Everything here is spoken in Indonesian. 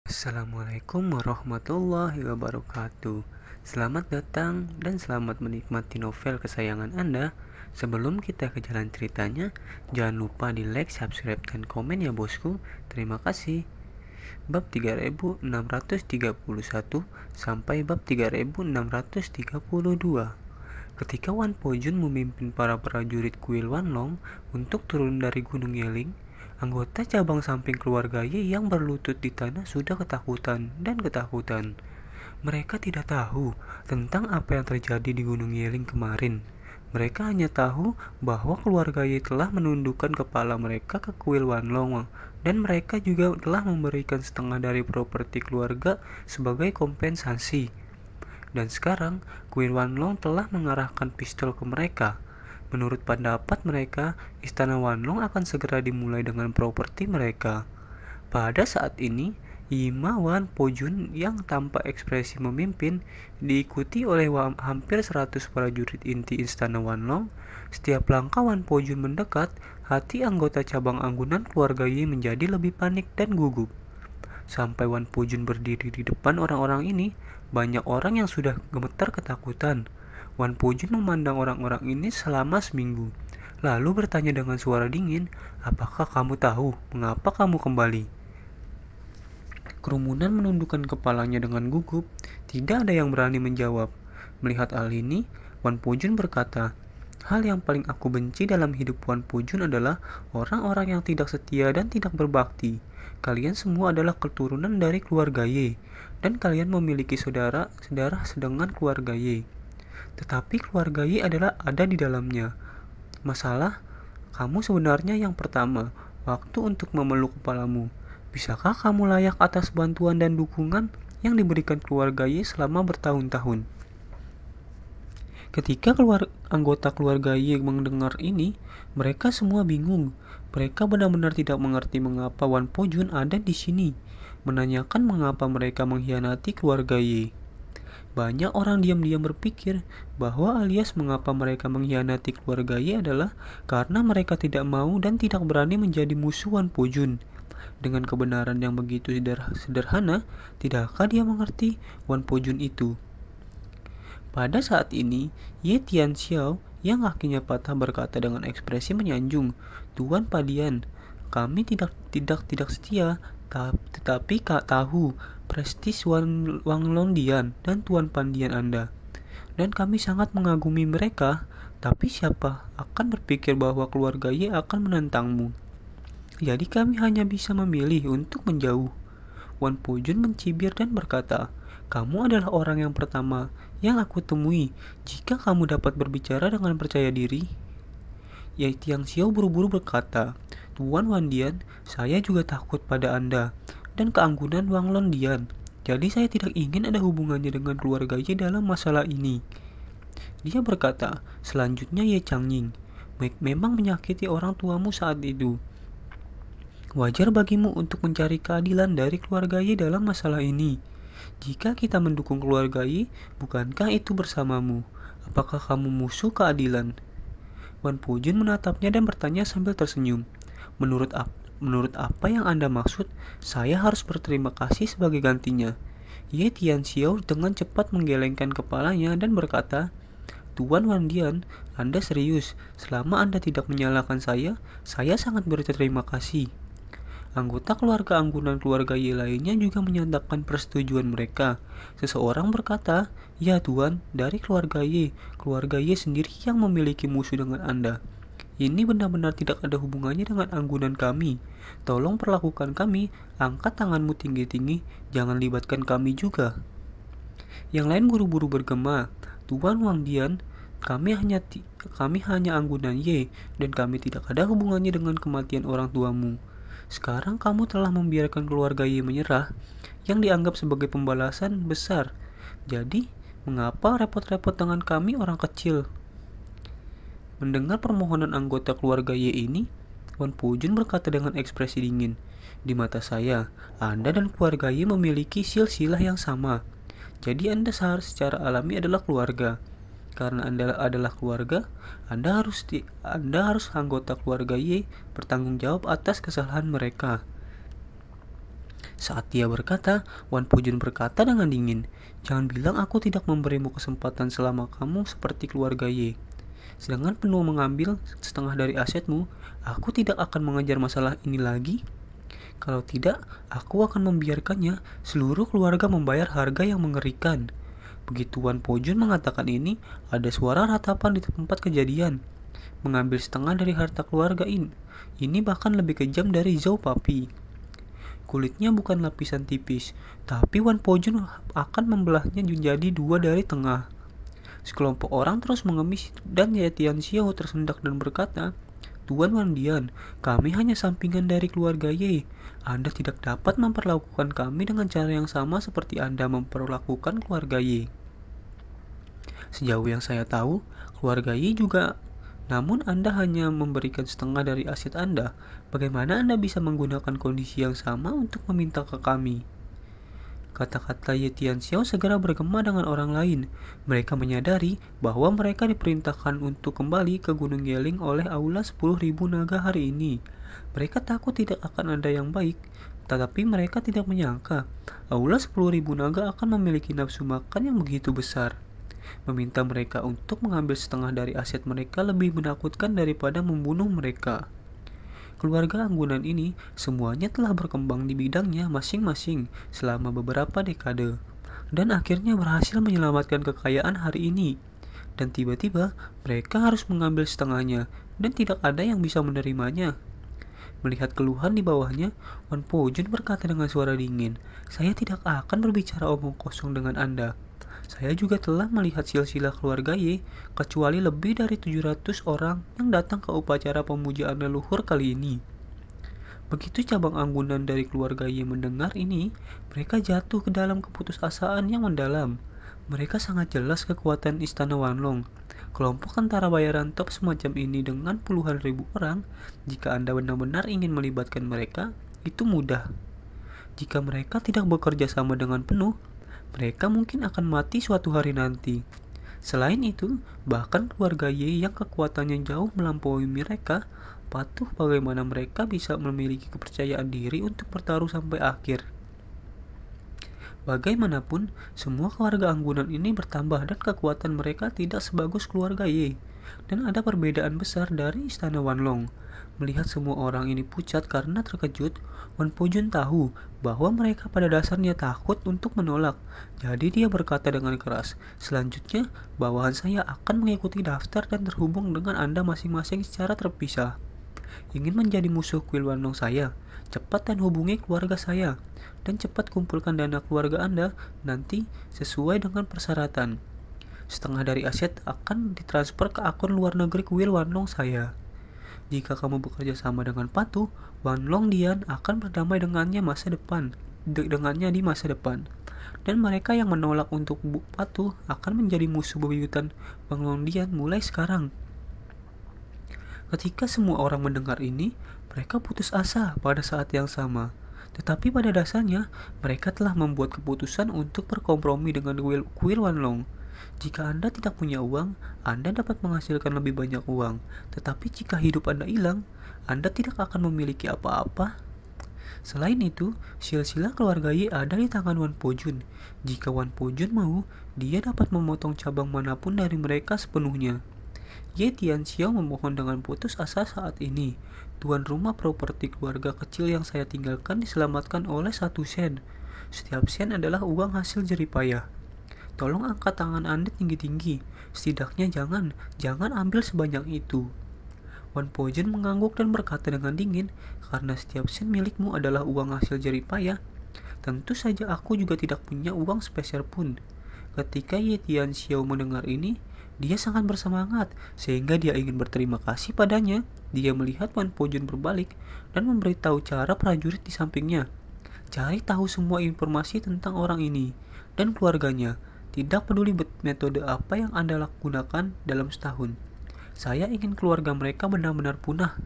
Assalamualaikum warahmatullahi wabarakatuh. Selamat datang dan selamat menikmati novel kesayangan Anda. Sebelum kita ke jalan ceritanya, jangan lupa di like, subscribe, dan komen ya bosku. Terima kasih. Bab 3631 sampai bab 3632. Ketika Wan Pojun memimpin para prajurit kuil Wanlong untuk turun dari Gunung Yeling, anggota cabang samping keluarga Ye yang berlutut di tanah sudah ketakutan. Mereka tidak tahu tentang apa yang terjadi di Gunung Yeling kemarin. Mereka hanya tahu bahwa keluarga Ye telah menundukkan kepala mereka ke kuil Wanlong dan mereka juga telah memberikan setengah dari properti keluarga sebagai kompensasi. Dan sekarang, Kuil Wanlong telah mengarahkan pistol ke mereka. Menurut pendapat mereka, Istana Wanlong akan segera dimulai dengan properti mereka. Pada saat ini, Yima Wan Pojun yang tanpa ekspresi memimpin, diikuti oleh hampir 100 prajurit inti Istana Wanlong. Setiap langkah Wan Pojun mendekat, hati anggota cabang anggunan keluarga Yi menjadi lebih panik dan gugup. Sampai Wan Pujun berdiri di depan orang-orang ini, banyak orang yang sudah gemetar ketakutan. Wan Pujun memandang orang-orang ini selama seminggu, lalu bertanya dengan suara dingin, "Apakah kamu tahu mengapa kamu kembali?" Kerumunan menundukkan kepalanya dengan gugup. Tidak ada yang berani menjawab. Melihat hal ini, Wan Pujun berkata, "Hal yang paling aku benci dalam hidup Wan Pujun adalah orang-orang yang tidak setia dan tidak berbakti. Kalian semua adalah keturunan dari keluarga Ye, dan kalian memiliki saudara sedangkan keluarga Ye. Tetapi keluarga Ye adalah ada di dalamnya. Masalah, kamu sebenarnya yang pertama, waktu untuk memeluk kepalamu. Bisakah kamu layak atas bantuan dan dukungan yang diberikan keluarga Ye selama bertahun-tahun?" Ketika anggota keluarga Ye mendengar ini, mereka semua bingung. Mereka benar-benar tidak mengerti mengapa Wan Pojun ada di sini, menanyakan mengapa mereka mengkhianati keluarga Ye. Banyak orang diam-diam berpikir bahwa alias mengapa mereka mengkhianati keluarga Ye adalah karena mereka tidak mau dan tidak berani menjadi musuh Wan Pojun. Dengan kebenaran yang begitu sederhana, tidakkah dia mengerti Wan Pojun itu? Pada saat ini, Ye Tianxiao yang kakinya patah berkata dengan ekspresi menyanjung, "Tuan Padian, kami tidak setia, tetapi Kak tahu prestis Wang Londian dan Tuan Pandian Anda. Dan kami sangat mengagumi mereka, tapi siapa akan berpikir bahwa keluarga Ye akan menentangmu? Jadi kami hanya bisa memilih untuk menjauh." Wan Pujun mencibir dan berkata, "Kamu adalah orang yang pertama yang aku temui. Jika kamu dapat berbicara dengan percaya diri." Yai Tiang Xiao buru-buru berkata, "Tuan Wandian, saya juga takut pada Anda dan keanggunan Wang Londian. Jadi saya tidak ingin ada hubungannya dengan keluarga Ye dalam masalah ini." Dia berkata, "Selanjutnya Ye Changying, memang menyakiti orang tuamu saat itu. Wajar bagimu untuk mencari keadilan dari keluarga Ye dalam masalah ini. Jika kita mendukung keluarga Ye, bukankah itu bersamamu? Apakah kamu musuh keadilan?" Wan Pujun menatapnya dan bertanya sambil tersenyum, Menurut apa yang Anda maksud, saya harus berterima kasih sebagai gantinya." Ye Tianxiao dengan cepat menggelengkan kepalanya dan berkata, "Tuan Wandian, Anda serius. Selama Anda tidak menyalahkan saya sangat berterima kasih." Anggota keluarga anggunan keluarga Ye lainnya juga menyatakan persetujuan mereka. Seseorang berkata, "Ya Tuan, dari keluarga Ye sendiri yang memiliki musuh dengan Anda. Ini benar-benar tidak ada hubungannya dengan anggunan kami. Tolong perlakukan kami, angkat tanganmu tinggi-tinggi, jangan libatkan kami juga." Yang lain buru-buru bergema, "Tuan Wang Dian, kami hanya anggunan Ye, dan kami tidak ada hubungannya dengan kematian orang tuamu. Sekarang kamu telah membiarkan keluarga Ye menyerah, yang dianggap sebagai pembalasan besar. Jadi, mengapa repot-repot dengan kami orang kecil?" Mendengar permohonan anggota keluarga Ye ini, Wan Pujun berkata dengan ekspresi dingin, "Di mata saya, Anda dan keluarga Ye memiliki silsilah yang sama. Jadi Anda secara alami adalah keluarga. Karena Anda adalah keluarga, Anda harus anggota keluarga Y bertanggung jawab atas kesalahan mereka." Saat dia berkata, Wan Pujun berkata dengan dingin, "Jangan bilang aku tidak memberimu kesempatan selama kamu seperti keluarga Ye. Sedangkan penuh mengambil setengah dari asetmu, aku tidak akan mengejar masalah ini lagi. Kalau tidak, aku akan membiarkannya seluruh keluarga membayar harga yang mengerikan." Begitu Wan Pojun mengatakan ini, ada suara ratapan di tempat kejadian. Mengambil setengah dari harta keluarga ini. Ini bahkan lebih kejam dari Zhou Papi. Kulitnya bukan lapisan tipis, tapi Wan Pojun akan membelahnya menjadi dua dari tengah. Sekelompok orang terus mengemis dan Ye Tianxiao tersendak dan berkata, "Tuan Wandian, kami hanya sampingan dari keluarga Ye. Anda tidak dapat memperlakukan kami dengan cara yang sama seperti Anda memperlakukan keluarga Ye." Sejauh yang saya tahu, keluarga Yi juga. Namun Anda hanya memberikan setengah dari aset Anda. Bagaimana Anda bisa menggunakan kondisi yang sama untuk meminta ke kami? Kata-kata Ye Tianxiao segera bergema dengan orang lain. Mereka menyadari bahwa mereka diperintahkan untuk kembali ke Gunung Yeling oleh Aula 10.000 naga hari ini. Mereka takut tidak akan ada yang baik, tetapi mereka tidak menyangka Aula 10.000 naga akan memiliki nafsu makan yang begitu besar. Meminta mereka untuk mengambil setengah dari aset mereka lebih menakutkan daripada membunuh mereka. Keluarga Anggunan ini semuanya telah berkembang di bidangnya masing-masing selama beberapa dekade, dan akhirnya berhasil menyelamatkan kekayaan hari ini. Dan tiba-tiba mereka harus mengambil setengahnya, dan tidak ada yang bisa menerimanya. Melihat keluhan di bawahnya, Wan Pojun berkata dengan suara dingin, "Saya tidak akan berbicara omong kosong dengan Anda. Saya juga telah melihat silsilah keluarga Ye, kecuali lebih dari 700 orang yang datang ke upacara pemujaan leluhur kali ini." Begitu cabang anggunan dari keluarga Ye mendengar ini, mereka jatuh ke dalam keputusasaan yang mendalam. Mereka sangat jelas kekuatan Istana Wanlong. Kelompok tentara bayaran top semacam ini dengan puluhan ribu orang, jika Anda benar-benar ingin melibatkan mereka, itu mudah. Jika mereka tidak bekerja sama dengan penuh, mereka mungkin akan mati suatu hari nanti. Selain itu, bahkan keluarga Ye yang kekuatannya jauh melampaui mereka, patuh bagaimana mereka bisa memiliki kepercayaan diri untuk bertaruh sampai akhir. Bagaimanapun, semua keluarga Anggunan ini bertambah dan kekuatan mereka tidak sebagus keluarga Ye. Dan ada perbedaan besar dari Istana Wanlong. Melihat semua orang ini pucat karena terkejut, Wan Pujun tahu bahwa mereka pada dasarnya takut untuk menolak. Jadi dia berkata dengan keras, "Selanjutnya, bawahan saya akan mengikuti daftar dan terhubung dengan Anda masing-masing secara terpisah. Ingin menjadi musuh kuil Wanlong saya? Cepat dan hubungi keluarga saya. Dan cepat kumpulkan dana keluarga Anda nanti sesuai dengan persyaratan. Setengah dari aset akan ditransfer ke akun luar negeri kuil Wanlong saya. Jika kamu bekerja sama dengan patuh, Wanlong Dian akan berdamai dengannya di masa depan. Dan mereka yang menolak untuk patuh akan menjadi musuh bebuyutan Wanlong Dian mulai sekarang." Ketika semua orang mendengar ini, mereka putus asa pada saat yang sama. Tetapi pada dasarnya, mereka telah membuat keputusan untuk berkompromi dengan kuil Wanlong. Jika Anda tidak punya uang, Anda dapat menghasilkan lebih banyak uang. Tetapi jika hidup Anda hilang, Anda tidak akan memiliki apa-apa. Selain itu, silsilah keluarga Yi ada di tangan Wan Pojun. Jika Wan Pojun mau, dia dapat memotong cabang manapun dari mereka sepenuhnya. Ye Tianxiao memohon dengan putus asa saat ini. "Tuan rumah properti keluarga kecil yang saya tinggalkan diselamatkan oleh 1 sen. Setiap sen adalah uang hasil jeripayah. Tolong angkat tangan Anda tinggi-tinggi. Setidaknya jangan ambil sebanyak itu." Wan Pojun mengangguk dan berkata dengan dingin, "Karena setiap sen milikmu adalah uang hasil jeripayah, tentu saja aku juga tidak punya uang sepeser pun." Ketika Ye Tianxiao mendengar ini, dia sangat bersemangat sehingga dia ingin berterima kasih padanya. Dia melihat Wan Pojun berbalik dan memberitahu cara prajurit di sampingnya. "Cari tahu semua informasi tentang orang ini dan keluarganya. Tidak peduli metode apa yang Anda gunakan dalam setahun. Saya ingin keluarga mereka benar-benar punah."